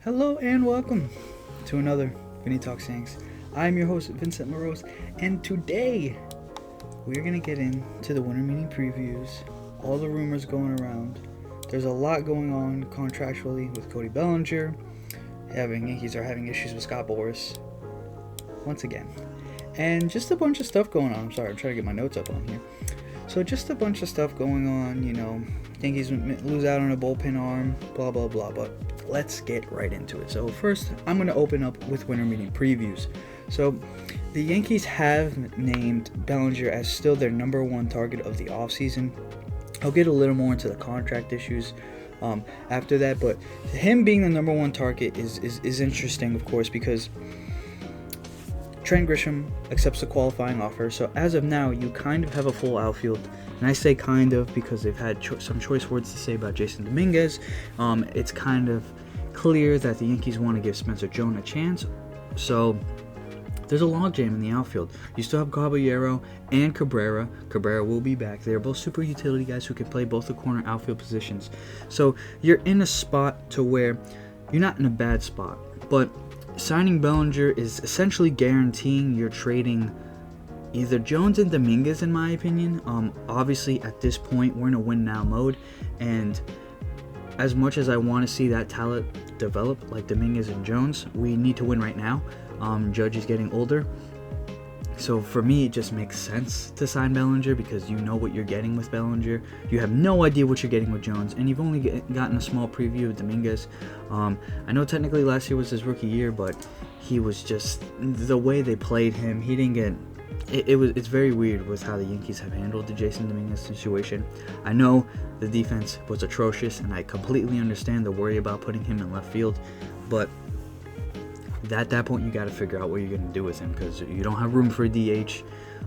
Hello and welcome to another Vinny Talks Yanks. I'm your host, Vincent Morose, and today we're going to get into the winter meeting previews, all the rumors going around. There's a lot going on contractually with Cody Bellinger. Yankees are having issues with Scott Boras once again. And just a bunch of stuff going on. I'm sorry, I'm trying to get my notes up on here. So just a bunch of stuff going on, Yankees lose out on a bullpen arm, blah, blah, blah, but let's get right into it. So first, I'm going to open up with winter meeting previews. So the Yankees have named Bellinger as still their number one target of the offseason. I'll get a little more into the contract issues after that, but him being the number one target is interesting, of course, because Trent Grisham accepts the qualifying offer. So as of now, you kind of have a full outfield. And I say kind of because they've had some choice words to say about Jason Dominguez. It's kind of clear that the Yankees want to give Spencer Jones a chance. So there's a logjam in the outfield. You still have Caballero and Cabrera. Cabrera will be back. They're both super utility guys who can play both the corner outfield positions. So you're in a spot to where you're not in a bad spot. But signing Bellinger is essentially guaranteeing you're trading either Jones and Dominguez, in my opinion. Obviously, at this point, we're in a win-now mode, and as much as I want to see that talent develop like Dominguez and Jones, we need to win right now. Judge is getting older, so for me, it just makes sense to sign Bellinger because you know what you're getting with Bellinger. You have no idea what you're getting with Jones, and you've only gotten a small preview of Dominguez. I know technically last year was his rookie year, but he was just, the way they played him, he didn't get, it's very weird with how the Yankees have handled the Jason Dominguez situation. I know the defense was atrocious, and I completely understand the worry about putting him in left field, but at that point, you got to figure out what you're going to do with him because you don't have room for a DH.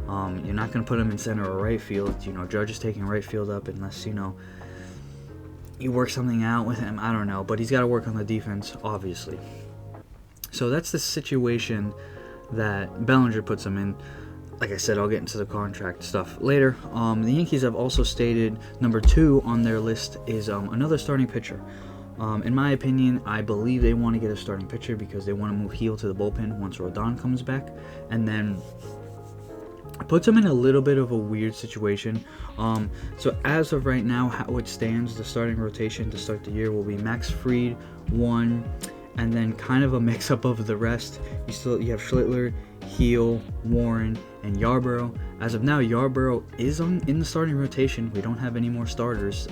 You're not going to put him in center or right field. Judge is taking right field up unless, you work something out with him. I don't know, but he's got to work on the defense, obviously. So that's the situation that Bellinger puts him in. Like I said, I'll get into the contract stuff later. The Yankees have also stated number 2 on their list is another starting pitcher. In my opinion, I believe they want to get a starting pitcher because they want to move Heel to the bullpen once Rodon comes back. And then it puts them in a little bit of a weird situation. So as of right now, how it stands, the starting rotation to start the year will be Max Fried, 1, and then kind of a mix-up of the rest. You have Schlittler, Heel, Warren, and Yarborough. As of now, Yarborough is in the starting rotation. We don't have any more starters.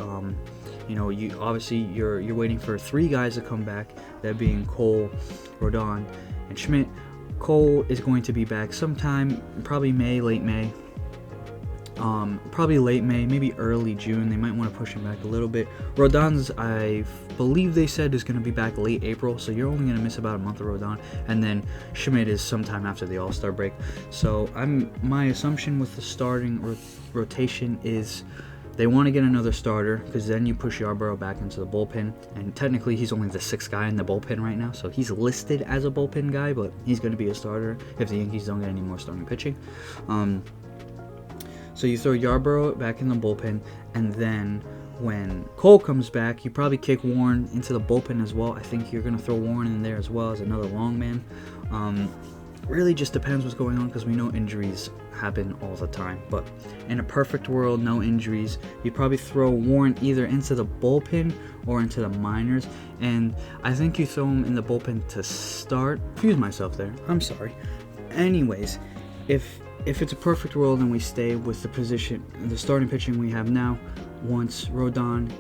You're waiting for 3 guys to come back, that being Cole, Rodon, and Schmidt. Cole is going to be back sometime, probably late May, maybe early June. They might want to push him back a little bit. Rodon's, I believe they said, is going to be back late April, so you're only going to miss about a month of Rodon, and then Schmidt is sometime after the All-Star break. So my assumption with the starting rotation is they want to get another starter because then you push Yarborough back into the bullpen, and technically he's only the 6th guy in the bullpen right now, so he's listed as a bullpen guy, but he's going to be a starter if the Yankees don't get any more starting pitching. So you throw Yarborough back in the bullpen, and then when Cole comes back, you probably kick Warren into the bullpen as well. I think you're going to throw Warren in there as well as another long man. Really just depends what's going on because we know injuries happen all the time. But in a perfect world, no injuries, you'd probably throw Warren either into the bullpen or into the minors. And I think you throw him in the bullpen to start. Confused myself there. I'm sorry. Anyways, if it's a perfect world and we stay with the starting pitching we have now, once Rodon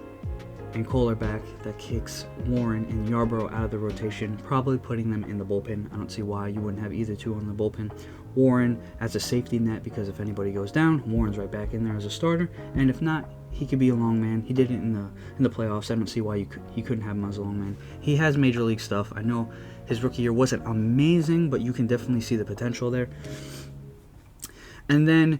and Cole are back, that kicks Warren and Yarborough out of the rotation, probably putting them in the bullpen. I don't see why you wouldn't have either two on the bullpen. Warren as a safety net because if anybody goes down, Warren's right back in there as a starter, and if not, he could be a long man. He did it in the playoffs. I don't see why you couldn't have him as a long man. He has major league stuff. I know his rookie year wasn't amazing, but you can definitely see the potential there. And then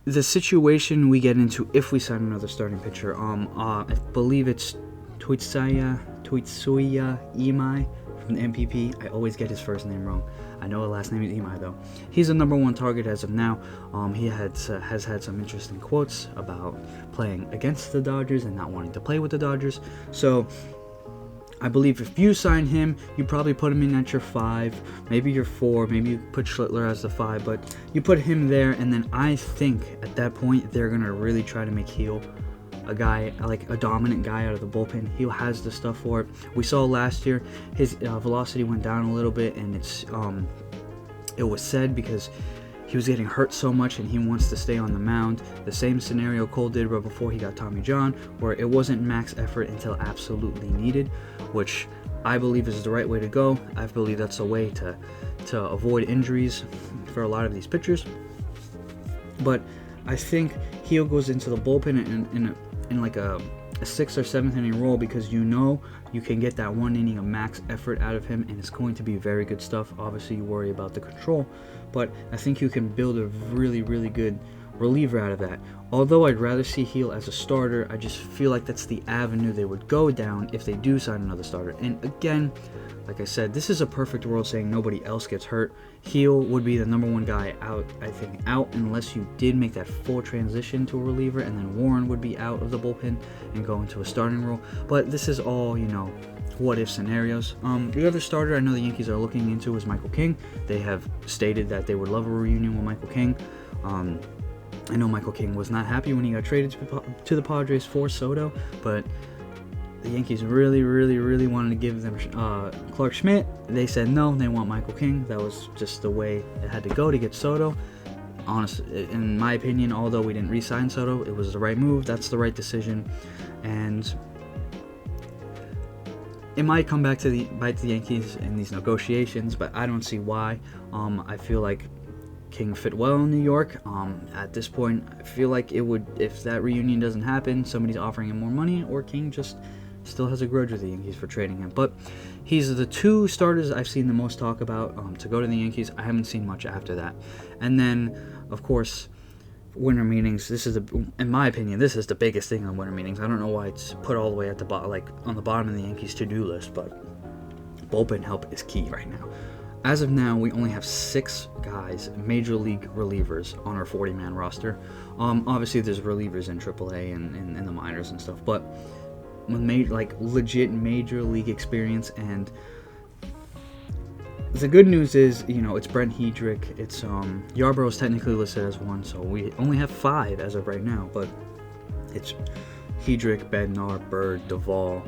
the situation we get into if we sign another starting pitcher, I believe it's Tuitsuya Imai from the MPP. I always get his first name wrong. I know his last name is Imai though. He's the number one target as of now. He has had some interesting quotes about playing against the Dodgers and not wanting to play with the Dodgers. So I believe if you sign him, you probably put him in at your 5, maybe your 4, maybe you put Schlittler as the 5, but you put him there, and then I think at that point they're going to really try to make Heel a guy, like a dominant guy out of the bullpen. He has the stuff for it. We saw last year his velocity went down a little bit, and it was said because he was getting hurt so much and he wants to stay on the mound. The same scenario Cole did right before he got Tommy John, where it wasn't max effort until absolutely needed, which I believe is the right way to go. I believe that's a way to avoid injuries for a lot of these pitchers. But I think Heel goes into the bullpen in like a 6th or 7th inning role, because you know you can get that 1 inning of max effort out of him, and it's going to be very good stuff. Obviously, you worry about the control, but I think you can build a really, really good reliever out of that. Although I'd rather see Heel as a starter, I just feel like that's the avenue they would go down if they do sign another starter. And again, like I said, this is a perfect world saying nobody else gets hurt. Heel would be the number 1 guy out, I think, unless you did make that full transition to a reliever, and then Warren would be out of the bullpen and go into a starting role. But this is all, what-if scenarios. The other starter I know the Yankees are looking into is Michael King. They have stated that they would love a reunion with Michael King. I know Michael King was not happy when he got traded to the Padres for Soto, but the Yankees really, really, really wanted to give them Clark Schmidt. They said no, they want Michael King. That was just the way it had to go to get Soto. Honestly, in my opinion, although we didn't re-sign Soto, it was the right move. That's the right decision. And it might come back to bite the Yankees in these negotiations, but I don't see why. I feel like King fit well in New York. At this point, I feel like it would, if that reunion doesn't happen, somebody's offering him more money, or King just still has a grudge with the Yankees for trading him. But he's the 2 starters I've seen the most talk about to go to the Yankees. I haven't seen much after that. And then, of course, winter meetings. This is, in my opinion, this is the biggest thing on winter meetings. I don't know why it's put all the way at the bottom, like on the bottom of the Yankees to-do list, but bullpen help is key right now. As of now, we only have 6 guys, major league relievers, on our 40-man roster. Obviously, there's relievers in AAA and in the minors and stuff, but legit major league experience. And the good news is, it's Brent Hedrick. It's Yarborough's technically listed as 1, so we only have 5 as of right now. But it's Hedrick, Bednar, Bird, Duvall,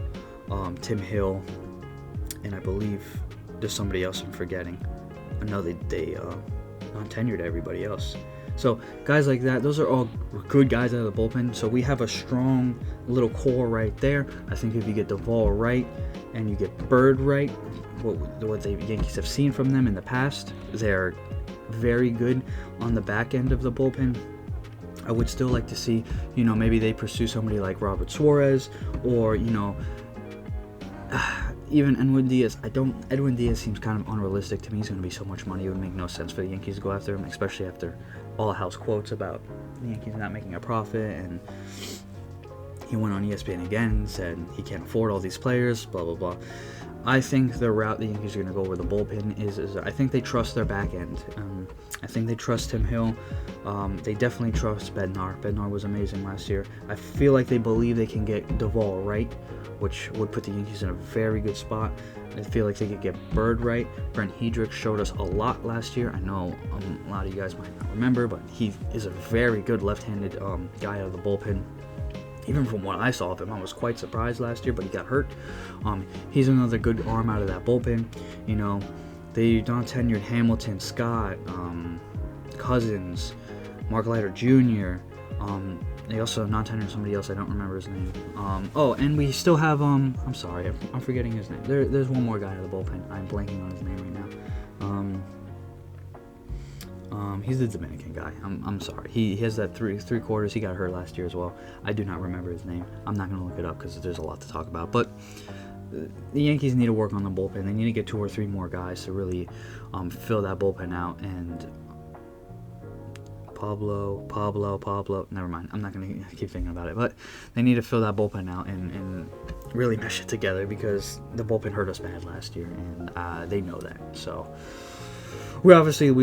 Tim Hill, and I believe there's somebody else I'm forgetting. I know they non-tenured everybody else. So guys like that, those are all good guys out of the bullpen. So we have a strong little core right there. I think if you get Duvall right and you get Bird right, what the Yankees have seen from them in the past, they're very good on the back end of the bullpen. I would still like to see, maybe they pursue somebody like Robert Suarez, or even Edwin Diaz. Edwin Diaz seems kind of unrealistic to me. He's going to be so much money, it would make no sense for the Yankees to go after him, especially after all the house quotes about the Yankees not making a profit, and he went on ESPN again and said he can't afford all these players, blah blah blah. I think the route the Yankees are going to go with the bullpen is I think they trust their back end. I think they trust Tim Hill. They definitely trust Bednar. Bednar was amazing last year. I feel like they believe they can get Duvall right, which would put the Yankees in a very good spot. I feel like they could get Bird right. Brent Hedrick showed us a lot last year. I know a lot of you guys might not remember, but he is a very good left-handed guy out of the bullpen. Even from what I saw of him, I was quite surprised last year, but he got hurt. He's another good arm out of that bullpen. They non-tenured Hamilton, Scott, Cousins, Mark Leiter Jr. They also non-tenured somebody else. I don't remember his name. And we still have, I'm sorry, I'm forgetting his name. There's one more guy out of the bullpen. I'm blanking on his name right now. He's the Dominican guy. I'm sorry. He has that three quarters. He got hurt last year as well. I do not remember his name. I'm not going to look it up because there's a lot to talk about. But the Yankees need to work on the bullpen. They need to get 2 or 3 more guys to really fill that bullpen out. And Pablo. Never mind. I'm not going to keep thinking about it. But they need to fill that bullpen out and really mesh it together, because the bullpen hurt us bad last year, and they know that. So we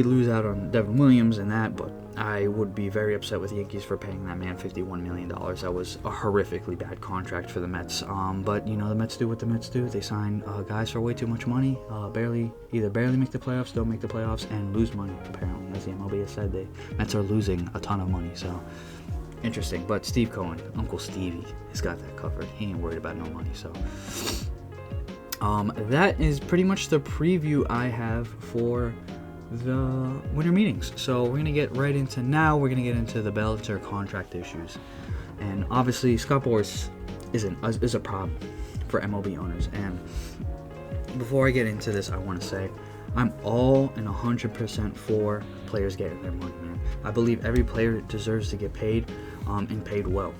lose out on Devin Williams and that, but I would be very upset with the Yankees for paying that man $51 million. That was a horrifically bad contract for the Mets. But, the Mets do what the Mets do. They sign guys for way too much money, barely make the playoffs, don't make the playoffs, and lose money, apparently. As the MLB has said, the Mets are losing a ton of money, so interesting. But Steve Cohen, Uncle Stevie, has got that covered. He ain't worried about no money, so that is pretty much the preview I have for the winter meetings. So we're going to get right into the Bellinger contract issues. And obviously Scott Boras is a problem for MLB owners. And before I get into this, I want to say I'm all and 100% for players getting their money, man. I believe every player deserves to get paid and paid well.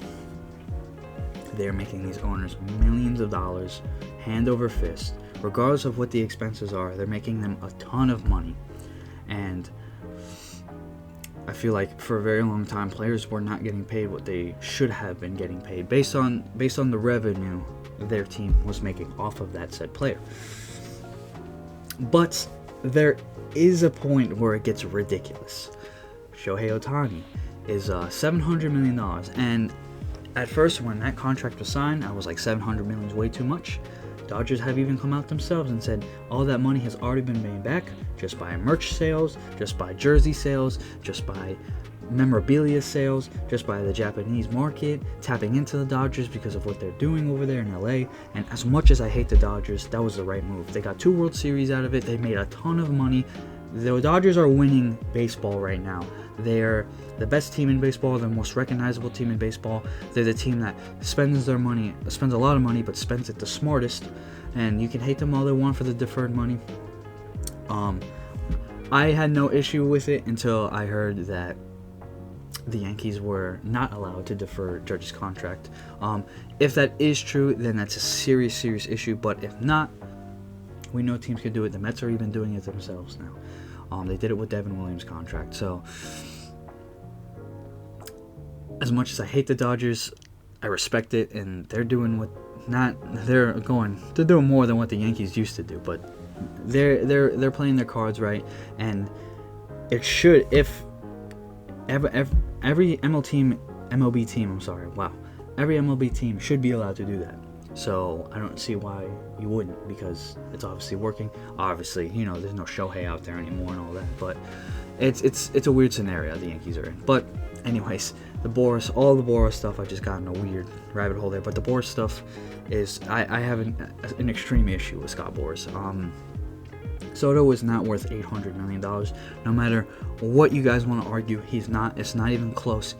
They're making these owners millions of dollars, hand over fist. Regardless of what the expenses are, they're making them a ton of money. And I feel like for a very long time, players were not getting paid what they should have been getting paid based on the revenue their team was making off of that said player. But there is a point where it gets ridiculous. Shohei Ohtani is $700 million, and at first when that contract was signed, I was like, $700 million is way too much. Dodgers have even come out themselves and said all that money has already been made back just by merch sales, just by jersey sales, just by memorabilia sales, just by the Japanese market tapping into the Dodgers because of what they're doing over there in LA. And as much as I hate the Dodgers, that was the right move. They got 2 World Series out of it. They made a ton of money. The Dodgers are winning baseball right now. They're the best team in baseball, the most recognizable team in baseball. They're the team that spends a lot of money, but spends it the smartest. And you can hate them all they want for the deferred money. I had no issue with it until I heard that the Yankees were not allowed to defer Judge's contract. If that is true, then that's a serious issue. But if not, we know teams can do it. The Mets are even doing it themselves now. They did it with Devin Williams' contract. So, as much as I hate the Dodgers, I respect it, and they're doing they're doing more than what the Yankees used to do. But they're playing their cards right, and it should, if every MLB team should be allowed to do that. So I don't see why you wouldn't, because it's obviously working. Obviously, there's no Shohei out there anymore and all that, but it's a weird scenario the Yankees are in. But anyways, all the Boras stuff, I just got in a weird rabbit hole there. But the Boras stuff is, I have an extreme issue with Scott Boras. Soto is not worth $800 million. No matter what you guys want to argue, he's not. It's not even close.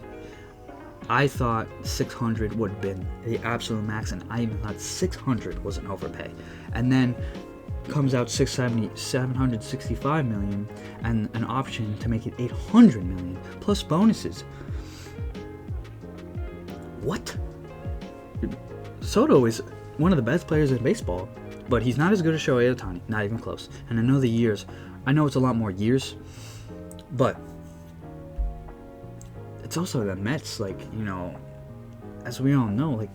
I thought 600 would have been the absolute max, and I even thought 600 was an overpay. And then comes out 765 million, and an option to make it 800 million plus bonuses. What? Soto is one of the best players in baseball, but he's not as good as Shohei Ohtani, not even close. And I know it's a lot more years, but it's also the Mets, as we all know,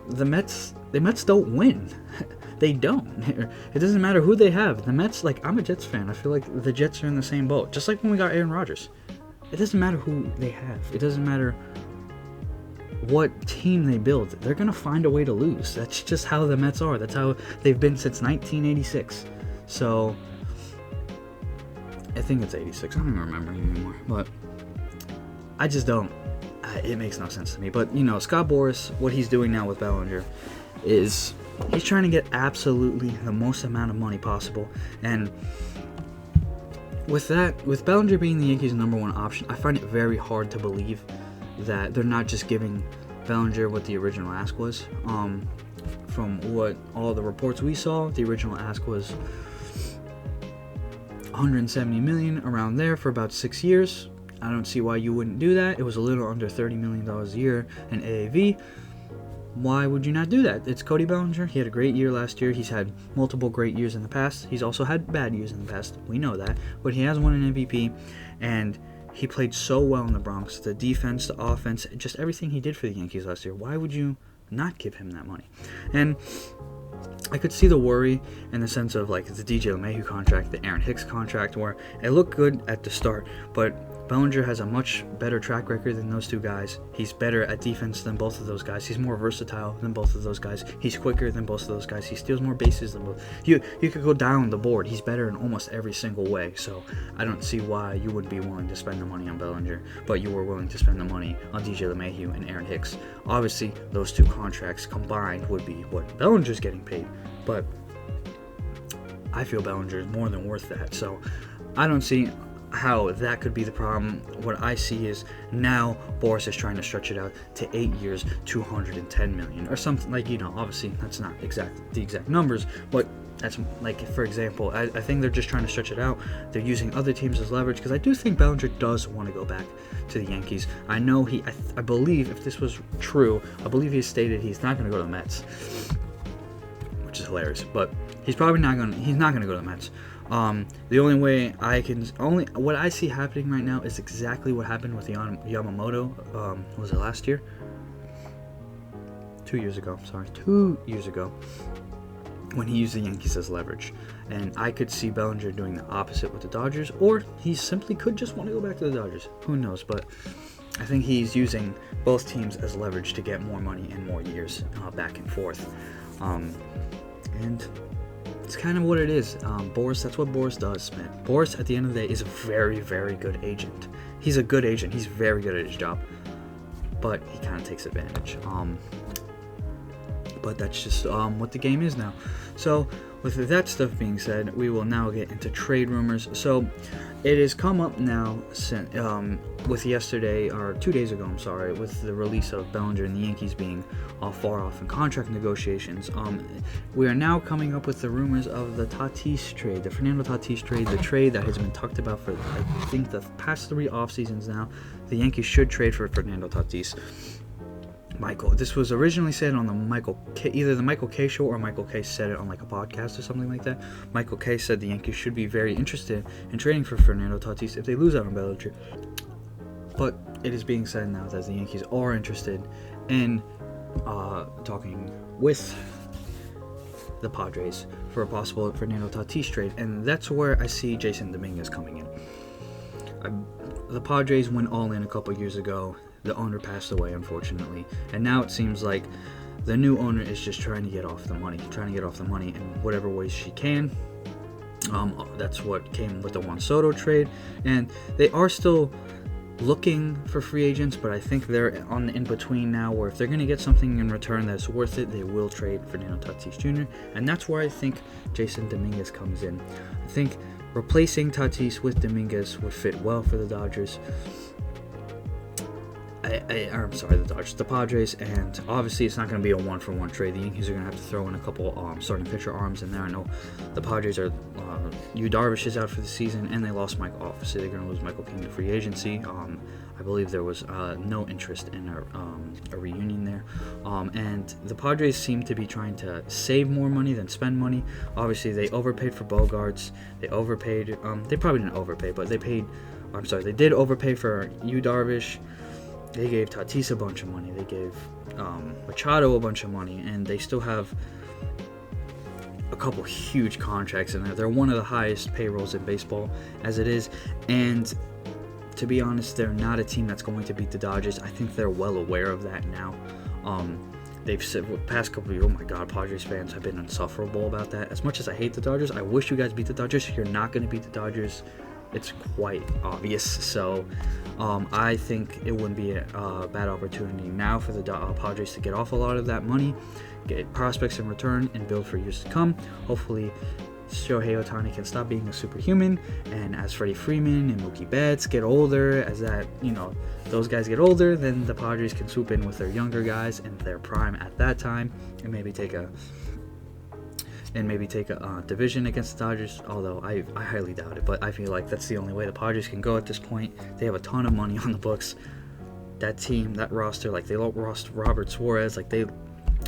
the Mets don't win. They don't. It doesn't matter who they have. The Mets, I'm a Jets fan. I feel like the Jets are in the same boat. Just like when we got Aaron Rodgers. It doesn't matter who they have. It doesn't matter what team they build. They're going to find a way to lose. That's just how the Mets are. That's how they've been since 1986. So, I think it's 86. I don't even remember anymore. But I just don't. It makes no sense to me. But, Scott Boras, what he's doing now with Bellinger is he's trying to get absolutely the most amount of money possible. And with Bellinger being the Yankees' number one option, I find it very hard to believe that they're not just giving Bellinger what the original ask was. From what all the reports we saw, the original ask was $170 million, around there, for about 6 years. I don't see why you wouldn't do that. It was a little under $30 million a year in AAV. Why would you not do that? It's Cody Bellinger. He had a great year last year. He's had multiple great years in the past. He's also had bad years in the past. We know that. But he has won an MVP, and he played so well in the Bronx. The defense, the offense, just everything he did for the Yankees last year. Why would you not give him that money? And I could see the worry in the sense of like the DJ LeMahieu contract, the Aaron Hicks contract, where it looked good at the start, but Bellinger has a much better track record than those two guys. He's better at defense than both of those guys. He's more versatile than both of those guys. He's quicker than both of those guys. He steals more bases than both. You could go down the board. He's better in almost every single way. So I don't see why you wouldn't be willing to spend the money on Bellinger, but you were willing to spend the money on DJ LeMahieu and Aaron Hicks. Obviously, those two contracts combined would be what Bellinger's getting paid, but I feel Bellinger is more than worth that. So I don't see how that could be the problem. What I see is now Boras is trying to stretch it out to 8 years, $210 million or something, like, obviously that's not the exact numbers, but that's like, for example, I think they're just trying to stretch it out. They're using other teams as leverage, because I do think Bellinger does want to go back to the Yankees. I know I believe, if this was true, I believe he stated he's not going to go to the Mets, which is hilarious, but he's not going to go to the Mets. The only way what I see happening right now is exactly what happened with Yamamoto. Was it last year? 2 years ago. Sorry, 2 years ago, when he used the Yankees as leverage. And I could see Bellinger doing the opposite with the Dodgers, or he simply could just want to go back to the Dodgers. Who knows? But I think he's using both teams as leverage to get more money and more years back and forth. And it's kind of what it is. Boras, that's what Boras does, man. Boras, at the end of the day, is a very, very good agent. He's a good agent. He's very good at his job. But he kind of takes advantage. But that's just what the game is now. So, with that stuff being said, we will now get into trade rumors. So, it has come up now with yesterday, or 2 days ago, with the release of Bellinger and the Yankees being far off in contract negotiations. We are now coming up with the rumors of the Tatis trade, the Fernando Tatis trade, the trade that has been talked about for, I think, the past 3 off seasons now. The Yankees should trade for Fernando Tatis. This was originally said on either the Michael Kay show, or Michael Kay said it on like a podcast or something like that. Michael Kay said the Yankees should be very interested in trading for Fernando Tatis if they lose out on Bellinger. But it is being said now that the Yankees are interested in talking with the Padres for a possible Fernando Tatis trade, and that's where I see Jason Dominguez coming in. The Padres went all in a couple years ago. The owner passed away, unfortunately, and now it seems like the new owner is just trying to get off the money in whatever ways she can. That's what came with the Juan Soto trade, and they are still looking for free agents, but I think they're on the in-between now, where if they're going to get something in return that's worth it, they will trade Fernando Tatis Jr., and that's where I think Jason Dominguez comes in. I think replacing Tatis with Dominguez would fit well for the Dodgers. The Padres, and obviously it's not going to be a one-for-one trade. The Yankees are going to have to throw in a couple starting pitcher arms in there. I know the Padres are, Yu Darvish is out for the season, and they lost Mike Off, so they're going to lose Michael King to free agency. I believe there was no interest in a reunion there. And the Padres seem to be trying to save more money than spend money. Obviously, they overpaid for Bogarts. They probably didn't overpay, but they did overpay for Yu Darvish. They gave Tatis a bunch of money. They gave Machado a bunch of money, and they still have a couple huge contracts in there. They're one of the highest payrolls in baseball as it is, and to be honest, they're not a team that's going to beat the Dodgers. I think they're well aware of that now. They've said the past couple of years, oh my God, Padres fans have been insufferable about that. As much as I hate the Dodgers, I wish you guys beat the Dodgers. You're not going to beat the Dodgers. It's quite obvious. So I think it wouldn't be a bad opportunity now for the Padres to get off a lot of that money, get prospects in return, and build for years to come. Hopefully, Shohei Ohtani can stop being a superhuman, and as Freddie Freeman and Mookie Betts get older, those guys get older, then the Padres can swoop in with their younger guys in their prime at that time, and maybe take a division against the Dodgers, although I highly doubt it. But I feel like that's the only way the Padres can go at this point. They have a ton of money on the books. That team, that roster, they lost Robert Suarez, they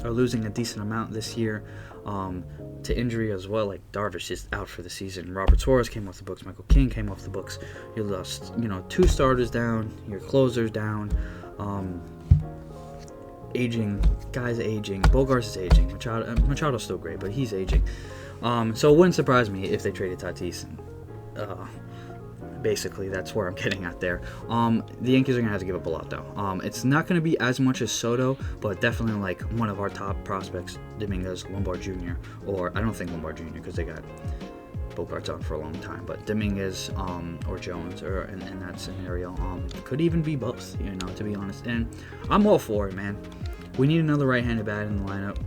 are losing a decent amount this year to injury as well. Darvish is out for the season. Robert Suarez came off the books. Michael King came off the books. You lost, 2 starters down. Your closers down. aging. Guy's aging. Bogarts is aging. Machado's still great, but he's aging. So it wouldn't surprise me if they traded Tatis. Basically, that's where I'm getting at there. The Yankees are going to have to give up a lot, though. It's not going to be as much as Soto, but definitely like one of our top prospects, Dominguez, Lombard Jr., or I don't think Lombard Jr. because they got Bogarts on for a long time, but Dominguez or Jones, or in that scenario, could even be both, to be honest. And I'm all for it, man. We need another right-handed bat in the lineup.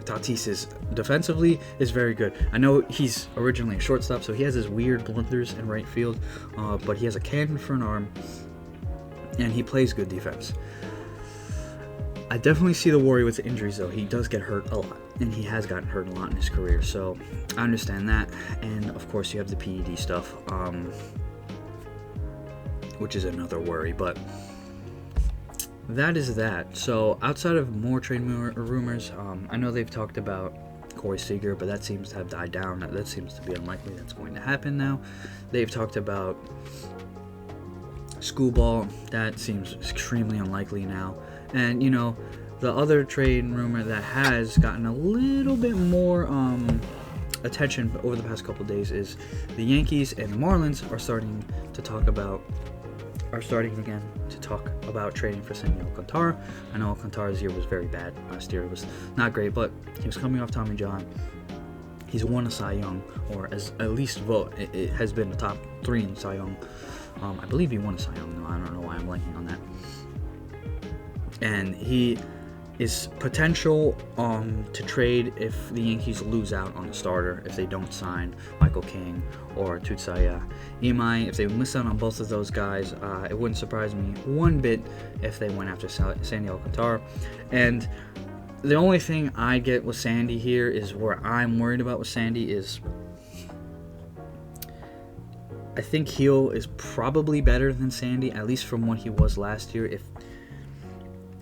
Tatis defensively is very good. I know he's originally a shortstop, so he has his weird blunders in right field, but he has a cannon for an arm, and he plays good defense. I definitely see the worry with the injuries, though. He does get hurt a lot, and he has gotten hurt a lot in his career, so I understand that. And, of course, you have the PED stuff, which is another worry, but that is that. So outside of more trade rumors, I know they've talked about Corey Seager, but that seems to have died down. That seems to be unlikely that's going to happen now. They've talked about Schoolball. That seems extremely unlikely now. And, the other trade rumor that has gotten a little bit more attention over the past couple of days is the Yankees and the Marlins are starting again to talk about trading for Sandy Alcantara. I know Alcantara's year was very bad last year. It was not great, but he was coming off Tommy John. He's won a Cy Young, or as at least vote, it has been the top 3 in Cy Young. I believe he won a Cy Young, though. I don't know why I'm blanking on that. And he is potential to trade if the Yankees lose out on the starter, if they don't sign Michael King or Tutsaya Imai. If they miss out on both of those guys, it wouldn't surprise me one bit if they went after Sandy Alcantara. And the only thing I get with Sandy here is where I'm worried about with Sandy is I think Heel is probably better than Sandy, at least from what he was last year.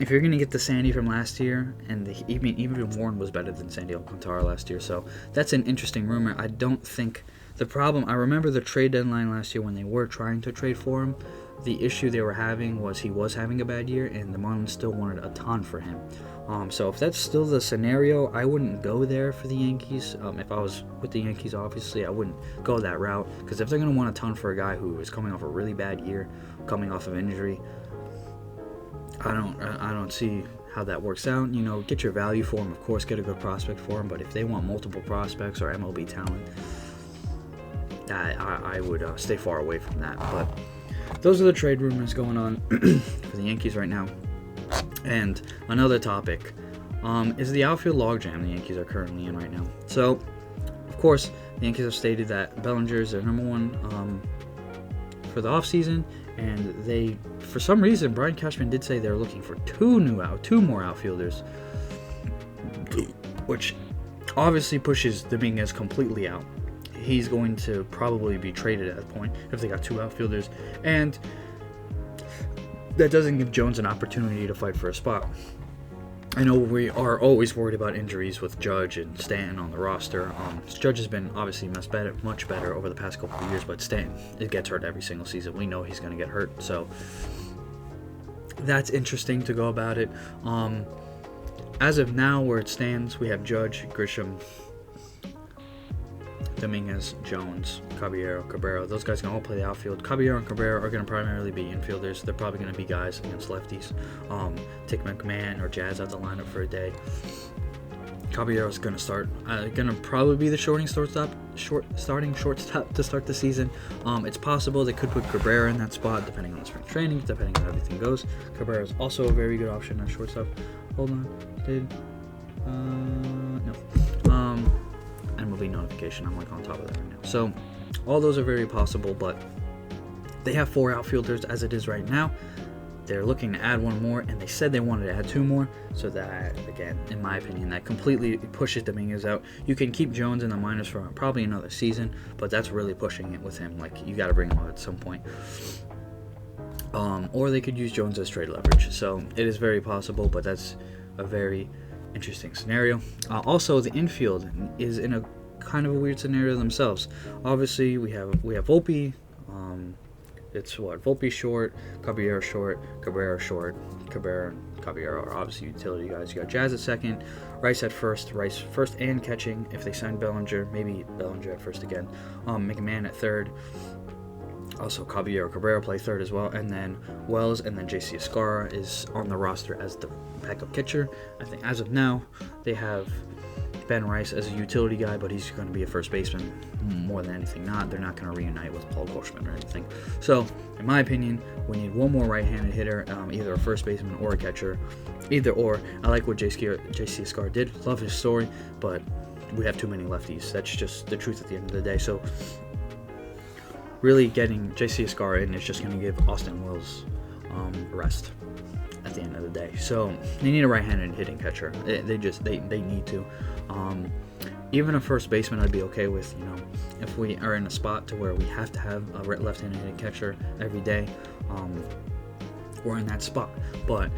If you're going to get the Sandy from last year, and even Warren was better than Sandy Alcantara last year, so that's an interesting rumor. I don't think the problem, I remember the trade deadline last year when they were trying to trade for him, the issue they were having was he was having a bad year, and the Marlins still wanted a ton for him. So if that's still the scenario, I wouldn't go there for the Yankees. If I was with the Yankees, obviously, I wouldn't go that route, because if they're going to want a ton for a guy who is coming off a really bad year, coming off of injury, I don't see how that works out. Get your value for him, of course, get a good prospect for him, but if they want multiple prospects or MLB talent, I would stay far away from that. But those are the trade rumors going on for the Yankees right now. And another topic is the outfield logjam the Yankees are currently in right now. So, of course, the Yankees have stated that Bellinger is their number one for the offseason, and they, for some reason, Brian Cashman did say they're looking for two more outfielders, which obviously pushes Dominguez completely out. He's going to probably be traded at that point if they got 2 outfielders, and that doesn't give Jones an opportunity to fight for a spot. I know we are always worried about injuries with Judge and Stanton on the roster. Judge has been obviously much better over the past couple of years, but Stanton, it gets hurt every single season. We know he's going to get hurt, so that's interesting to go about it. As of now, where it stands, we have Judge, Grisham, Dominguez, Jones, Caballero, Cabrera. Those guys can all play the outfield. Caballero and Cabrera are going to primarily be infielders. They're probably going to be guys against lefties. Take McMahon or Jazz out the lineup for a day. Caballero's going to probably be the starting shortstop to start the season. It's possible they could put Cabrera in that spot depending on the spring training, depending on how everything goes. Cabrera is also a very good option at shortstop. Hold on, no. MLB notification. I'm on top of that right now. So all those are very possible, but they have 4 outfielders as it is right now. They're looking to add 1 more, and they said they wanted to add 2 more. So that, again, in my opinion, that completely pushes Dominguez out. You can keep Jones in the minors for probably another season, but that's really pushing it with him. You got to bring him out at some point. Or they could use Jones as trade leverage. So it is very possible, but that's a very interesting scenario. Also, the infield is in a kind of a weird scenario themselves. Obviously, we have Volpe, It's what? Volpe short, Caballero short, Cabrera short. Cabrera and Caballero are obviously utility guys. You got Jazz at second, Rice at first. Rice first and catching. If they sign Bellinger, maybe Bellinger at first again. McMahon at third. Also, Cabrera play third as well. And then Wells and then J.C. Escarra is on the roster as the backup catcher. I think as of now, they have Ben Rice as a utility guy, but he's going to be a first baseman more than anything. They're not going to reunite with Paul Goldschmidt or anything. So, in my opinion, we need one more right-handed hitter, either a first baseman or a catcher. Either or. I like what J.C. Escarra did. Love his story, but we have too many lefties. That's just the truth at the end of the day. So, really getting J.C. Escarra in is just going to give Austin Wells rest at the end of the day. So they need a right-handed hitting catcher. They need to. Even a first baseman I'd be okay with. If we are in a spot to where we have to have a left-handed hitting catcher every day, we're in that spot. But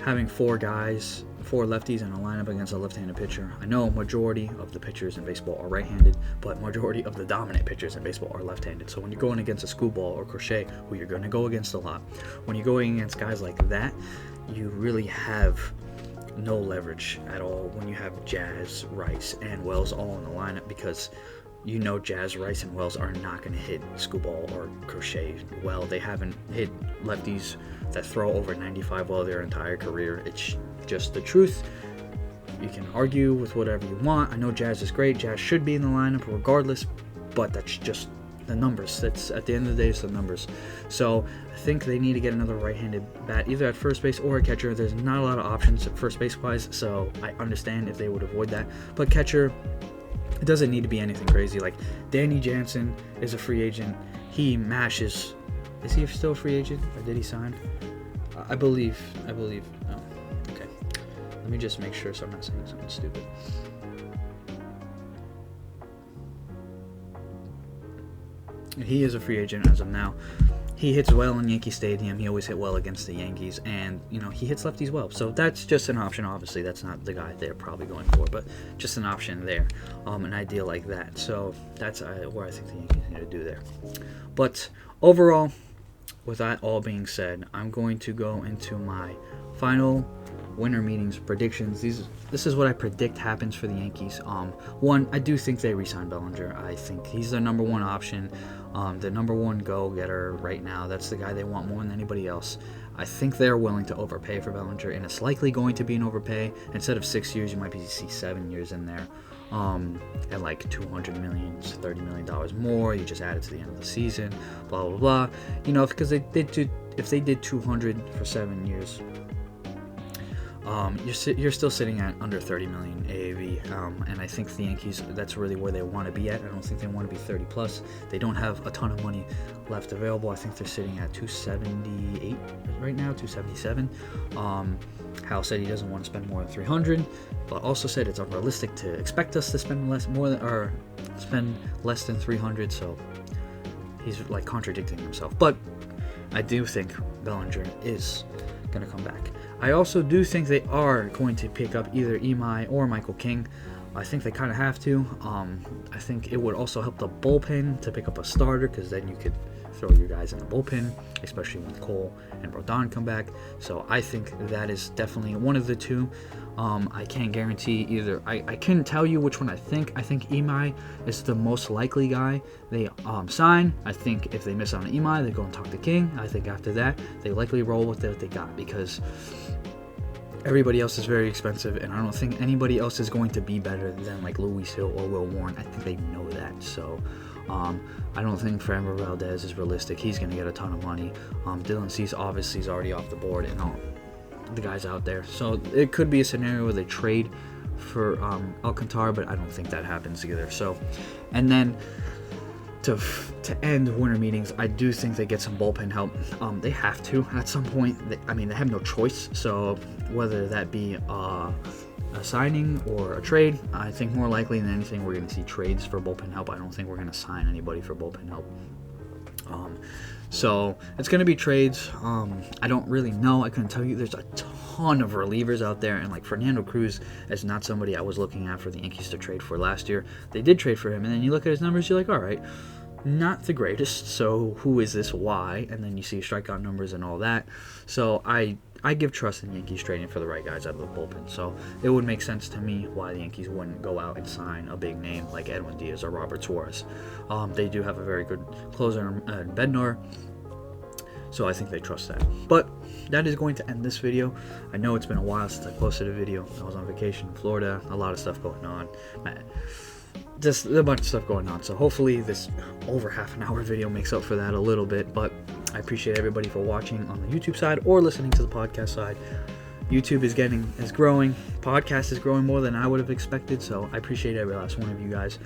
having four lefties in a lineup against a left-handed pitcher, I know majority of the pitchers in baseball are right-handed, but majority of the dominant pitchers in baseball are left-handed. So when you're going against a Screwball or Crochet, who you're going to go against a lot, when you're going against guys like that, you really have no leverage at all when you have Jazz, Rice, and Wells all in the lineup, because Jazz, Rice, and Wells are not going to hit Screwball or Crochet well. They haven't hit lefties that throw over 95 well their entire career. It's just the truth. You can argue with whatever you want. I know Jazz is great. Jazz should be in the lineup regardless, but that's just the numbers. That's at the end of the day, it's the numbers. So I think they need to get another right-handed bat, either at first base or a catcher. There's not a lot of options at first base wise, so I understand if they would avoid that. But catcher, it doesn't need to be anything crazy. Like Danny Jansen is a free agent. He mashes. Is he still a free agent, or did he sign? I believe. Oh, okay. Let me just make sure so I'm not saying something stupid. He is a free agent as of now. He hits well in Yankee Stadium. He always hit well against the Yankees, and he hits lefties well. So that's just an option. Obviously, that's not the guy they're probably going for, but just an option there, an idea like that. So that's where I think the Yankees need to do there. But overall, with that all being said, I'm going to go into my final winter meetings predictions. This is what I predict happens for the Yankees. One, I do think they re-sign Bellinger. I think he's their number one option, the number one go-getter right now. That's the guy they want more than anybody else. I think they're willing to overpay for Bellinger, and it's likely going to be an overpay. Instead of 6 years, you might see 7 years in there. At like $200 million, $30 million more. You just add it to the end of the season, blah blah blah. Because if they did 200 for 7 years, you're still sitting at under 30 million AAV, and I think the Yankees, that's really where they want to be at. I don't think they want to be 30 plus. They don't have a ton of money left available. I think they're sitting at 278 right now, 277. Hal said he doesn't want to spend more than 300, but also said it's unrealistic to expect us to spend less than 300. So he's like contradicting himself. But I do think Bellinger is going to come back. I also do think they are going to pick up either Imai or Michael King. I think they kind of have to. I think it would also help the bullpen to pick up a starter, because then you could throw your guys in the bullpen, especially when Cole and Rodon come back. So I think that is definitely one of the two. I can't guarantee either. I couldn't tell you which one I think. I think Imai is the most likely guy they sign. I think if they miss on Imai, they go and talk to King. I think after that, they likely roll with what they got, because everybody else is very expensive, and I don't think anybody else is going to be better than like Luis Hill or Will Warren. I think they know that. So I don't think Framber Valdez is realistic. He's going to get a ton of money. Dylan Cease obviously is already off the board, and all the guys out there. So it could be a scenario where they trade for Alcantara, but I don't think that happens either. So, and then to end winter meetings, I do think they get some bullpen help. They have to at some point. They have no choice. So whether that be a signing or a trade, I think more likely than anything we're going to see trades for bullpen help. I don't think we're going to sign anybody for bullpen help. So it's going to be trades. I don't really know. I couldn't tell you. There's a ton of relievers out there, and like Fernando Cruz is not somebody I was looking at for the Yankees to trade for last year. They did trade for him, and then you look at his numbers, you're like, all right, not the greatest. So who is this? Why? And then you see strikeout numbers and all that. So I give trust in the Yankees trading for the right guys out of the bullpen. So it would make sense to me why the Yankees wouldn't go out and sign a big name like Edwin Diaz or Robert Suarez. They do have a very good closer in Bednar, so I think they trust that. But that is going to end this video. I know it's been a while since I posted a video. I was on vacation in Florida, a lot of stuff going on. Just a bunch of stuff going on. So hopefully this over half an hour video makes up for that a little bit. But I appreciate everybody for watching on the YouTube side or listening to the podcast side. YouTube is growing. Podcast is growing more than I would have expected. So I appreciate every last one of you guys.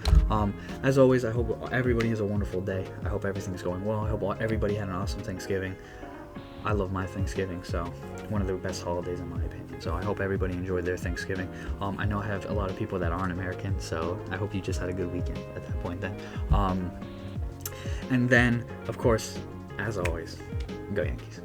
As always, I hope everybody has a wonderful day. I hope everything's going well. I hope everybody had an awesome Thanksgiving. I love my Thanksgiving, so one of the best holidays in my opinion. So I hope everybody enjoyed their Thanksgiving. I know I have a lot of people that aren't American, so I hope you just had a good weekend at that point then. And then, of course, as always, go Yankees.